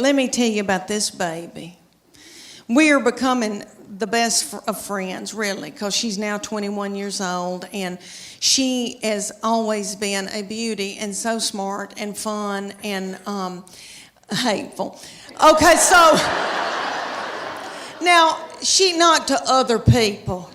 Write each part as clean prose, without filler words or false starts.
let me tell you about this baby. We are becoming the best of friends, really, because she's now 21 years old, and she has always been a beauty and so smart and fun and hateful. Okay, so now she not to other people.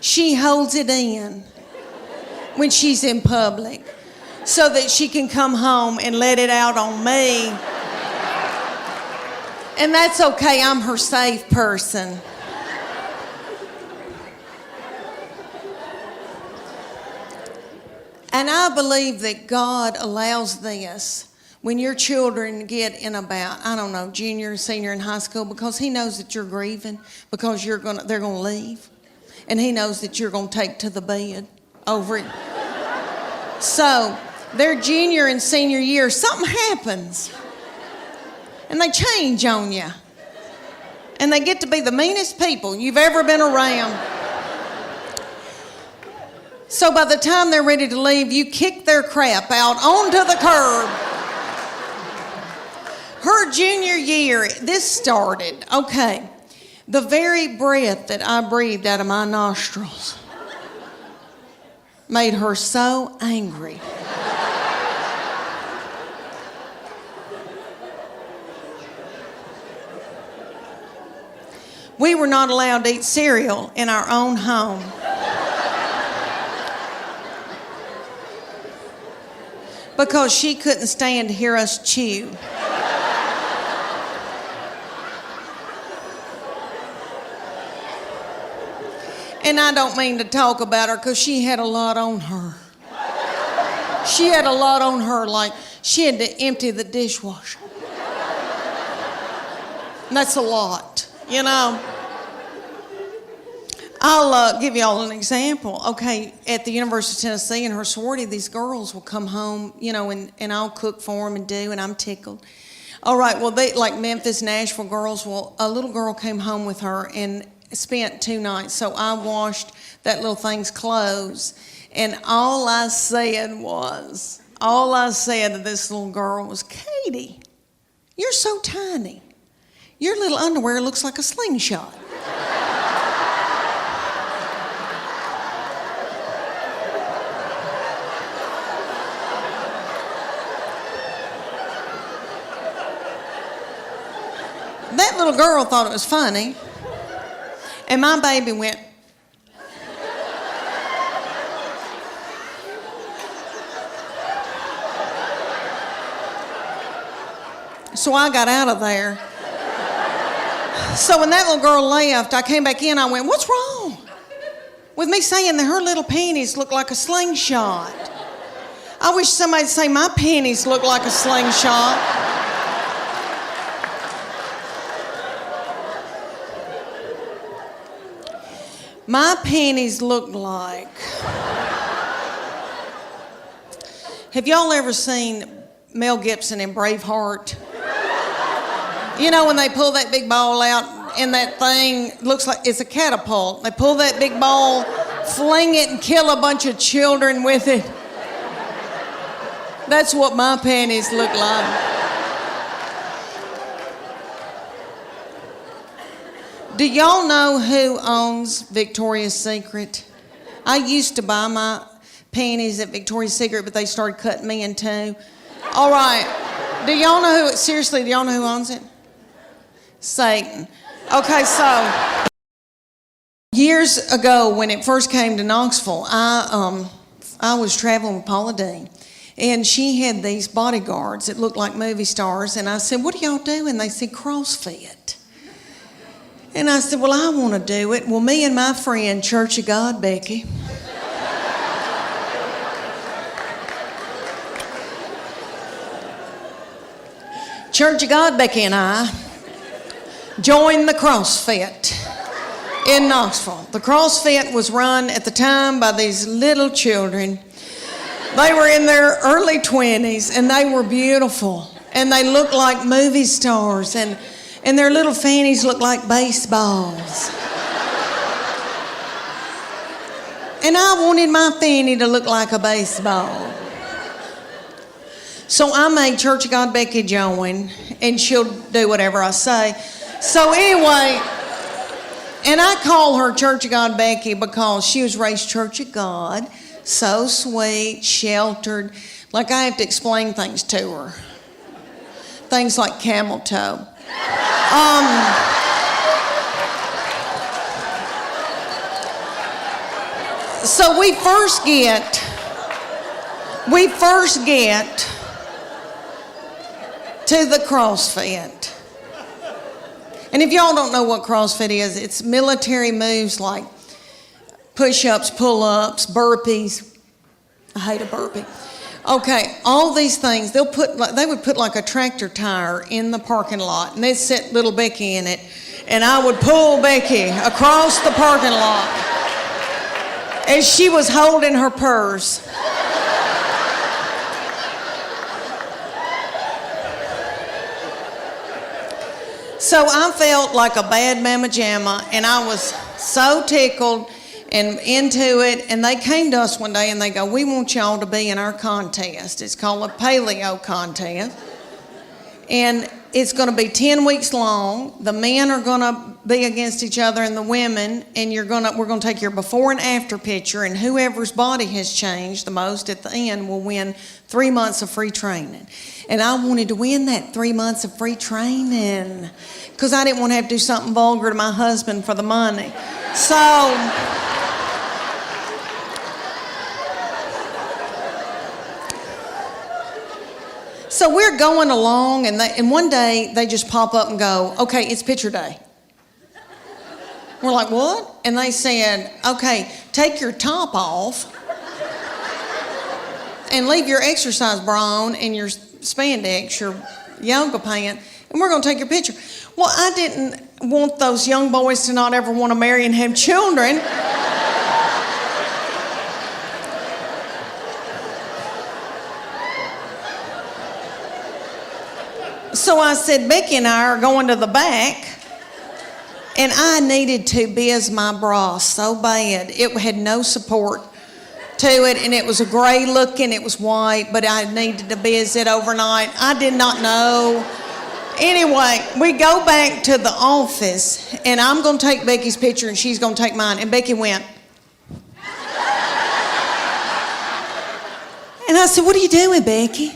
She holds it in when she's in public so that she can come home and let it out on me. And that's okay, I'm her safe person. And I believe that God allows this when your children get in about, I don't know, junior, senior in high school, because he knows that you're grieving, because they're going to leave. And he knows that you're going to take to the bed over it. So their junior and senior year, something happens. And they change on you. And they get to be the meanest people you've ever been around. So by the time they're ready to leave, you kick their crap out onto the curb. Her junior year, this started, okay, the very breath that I breathed out of my nostrils made her so angry. We were not allowed to eat cereal in our own home. Because she couldn't stand to hear us chew. And I don't mean to talk about her because she had a lot on her. She had a lot on her, like she had to empty the dishwasher. And that's a lot, you know. I'll give y'all an example. Okay, at the University of Tennessee in her sorority, these girls will come home, you know, and I'll cook for them and do, and I'm tickled. All right, well, they like Memphis, Nashville girls. Well, a little girl came home with her and spent 2 nights. So I washed that little thing's clothes, and all I said to this little girl was, Katie, you're so tiny. Your little underwear looks like a slingshot. That little girl thought it was funny, and my baby went. So I got out of there. So when that little girl left, I came back in, I went, what's wrong with me saying that her little panties look like a slingshot? I wish somebody'd say my panties look like a slingshot. My panties looked like... Have y'all ever seen Mel Gibson in Braveheart? You know when they pull that big ball out and that thing looks like it's a catapult. They pull that big ball, fling it and kill a bunch of children with it. That's what my panties look like. Do y'all know who owns Victoria's Secret? I used to buy my panties at Victoria's Secret, but they started cutting me in two. All right. Do y'all know who, seriously, do y'all know who owns it? Satan. Okay, so years ago when it first came to Knoxville, I was traveling with Paula Dean, and she had these bodyguards that looked like movie stars, and I said, what do y'all do? And they said, CrossFit. And I said, well, I want to do it. Well, me and my friend, Church of God, Becky, Church of God, Becky and I joined the CrossFit in Knoxville. The CrossFit was run at the time by these little children. They were in their early 20s, and they were beautiful. And they looked like movie stars, and their little fannies looked like baseballs. And I wanted my fanny to look like a baseball. So I made Church of God Becky join, and she'll do whatever I say. So anyway, and I call her Church of God Becky because she was raised Church of God, so sweet, sheltered. Like I have to explain things to her. Things like camel toe. So we first get to the CrossFit. And if y'all don't know what CrossFit is, it's military moves like push-ups, pull-ups, burpees. I hate a burpee. Okay, all these things, they would put like a tractor tire in the parking lot, and they'd set little Becky in it, and I would pull Becky across the parking lot as she was holding her purse. So I felt like a bad mama jamma, and I was so tickled and into it. And they came to us one day and they go, we want y'all to be in our contest. It's called a paleo contest. And it's going to be 10 weeks long. The men are going to be against each other and the women, and we're going to take your before and after picture, and whoever's body has changed the most at the end will win 3 months of free training. And I wanted to win that 3 months of free training because I didn't want to have to do something vulgar to my husband for the money. So we're going along, and one day they just pop up and go, okay, it's picture day. We're like, what? And they said, okay, take your top off and leave your exercise bra on and your spandex, your yoga pant, and we're going to take your picture. Well, I didn't want those young boys to not ever want to marry and have children. So I said, Becky and I are going to the back, and I needed to biz my bra so bad. It had no support to it, and it was a gray looking, it was white, but I needed to biz it overnight. I did not know. Anyway, we go back to the office, and I'm going to take Becky's picture, and she's going to take mine. And Becky went. And I said, what are you doing, Becky?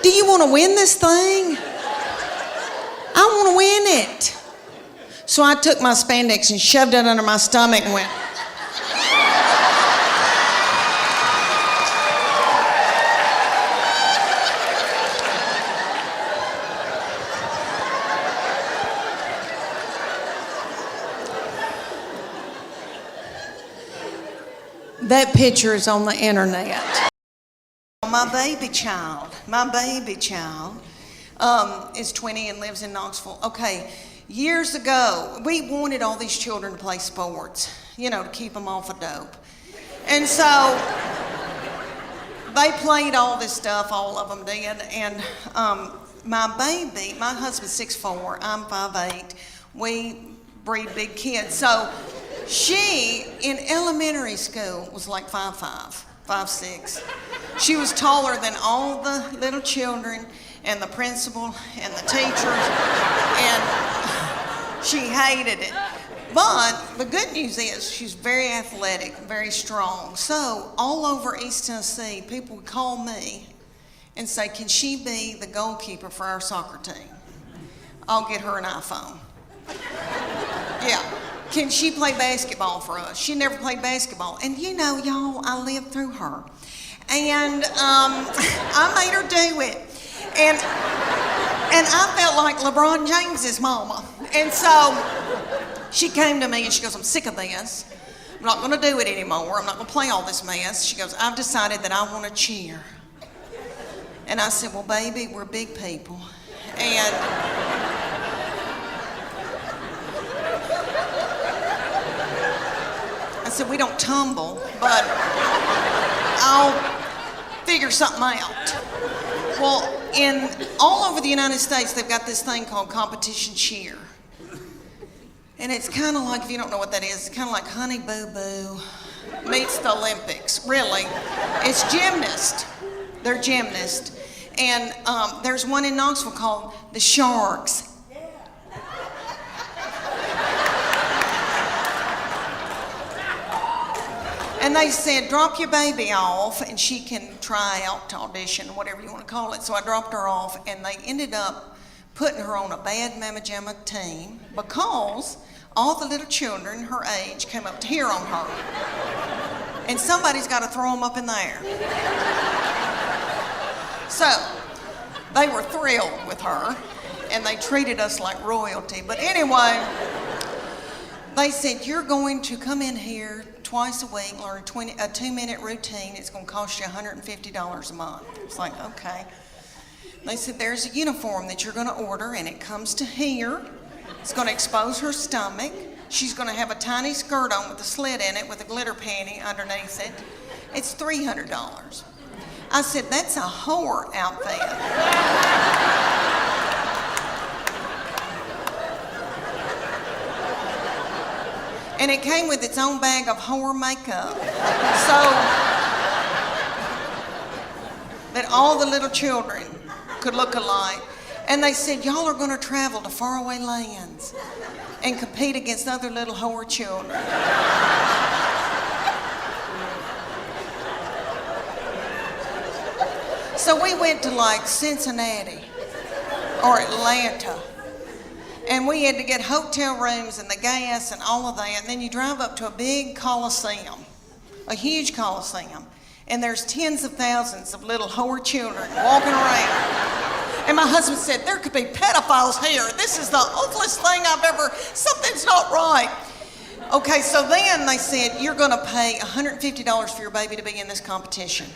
Do you want to win this thing? I want to win it. So I took my spandex and shoved it under my stomach and went. That picture is on the internet. My baby child is 20 and lives in Knoxville. Okay, years ago, we wanted all these children to play sports, to keep them off of dope. And so they played all this stuff, all of them did. And my husband's 6'4", I'm 5'8". We breed big kids. So she, in elementary school, was like 5'5". 5'6". She was taller than all the little children and the principal and the teachers, and she hated it. But the good news is she's very athletic, very strong. So all over East Tennessee, people would call me and say, can she be the goalkeeper for our soccer team? I'll get her an iPhone. Yeah. Can she play basketball for us? She never played basketball. And y'all, I lived through her. And I made her do it. And I felt like LeBron James's mama. And so she came to me and she goes, I'm sick of this. I'm not going to do it anymore. I'm not going to play all this mess. She goes, I've decided that I want to cheer. And I said, well, baby, we're big people. And I said, we don't tumble, but I'll figure something out. Well, all over the United States, they've got this thing called competition cheer. And it's kind of like, if you don't know what that is, it's kind of like Honey Boo Boo meets the Olympics, really. It's gymnast. They're gymnasts. And there's one in Knoxville called the Sharks. And they said, drop your baby off and she can try out to audition, whatever you want to call it. So I dropped her off and they ended up putting her on a bad Mama Jamma team because all the little children her age came up to hear on her. And somebody's got to throw them up in the air. So they were thrilled with her and they treated us like royalty. But anyway, they said, you're going to come in here twice a week, learn a 2-minute routine. It's going to cost you $150 a month. It's like, okay. They said, there's a uniform that you're going to order, and it comes to here. It's going to expose her stomach. She's going to have a tiny skirt on with a slit in it with a glitter panty underneath it. It's $300. I said, that's a whore outfit. And it came with its own bag of whore makeup. So that all the little children could look alike. And they said, y'all are going to travel to faraway lands and compete against other little whore children. So we went to like Cincinnati or Atlanta. And we had to get hotel rooms and the gas and all of that. And then you drive up to a big coliseum, a huge coliseum. And there's tens of thousands of little whore children walking around. And my husband said, there could be pedophiles here. This is the ugliest thing I've ever, something's not right. Okay, so then they said, you're going to pay $150 for your baby to be in this competition.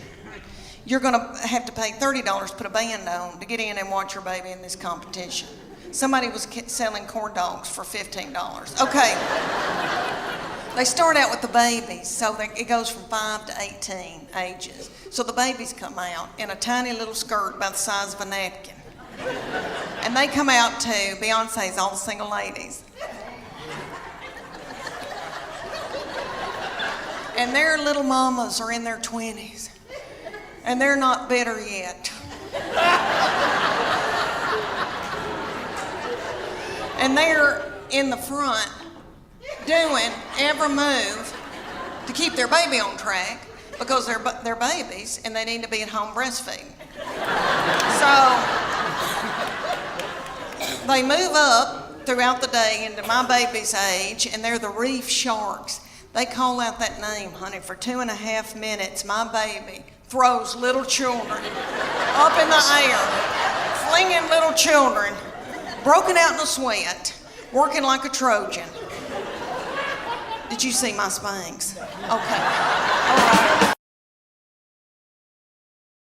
You're going to have to pay $30 to put a band on to get in and watch your baby in this competition. Somebody was selling corn dogs for $15. Okay. They start out with the babies, so it goes from 5 to 18 ages. So the babies come out in a tiny little skirt about the size of a napkin. And they come out to Beyonce's All the Single Ladies. And their little mamas are in their 20s. And they're not bitter yet. And they're in the front doing every move to keep their baby on track because they're babies and they need to be at home breastfeeding. So they move up throughout the day into my baby's age, and they're the reef sharks. They call out that name, honey, for 2.5 minutes. My baby throws little children up in the air, flinging little children, broken out in a sweat, working like a Trojan. Did you see my Spanx? Okay. All right.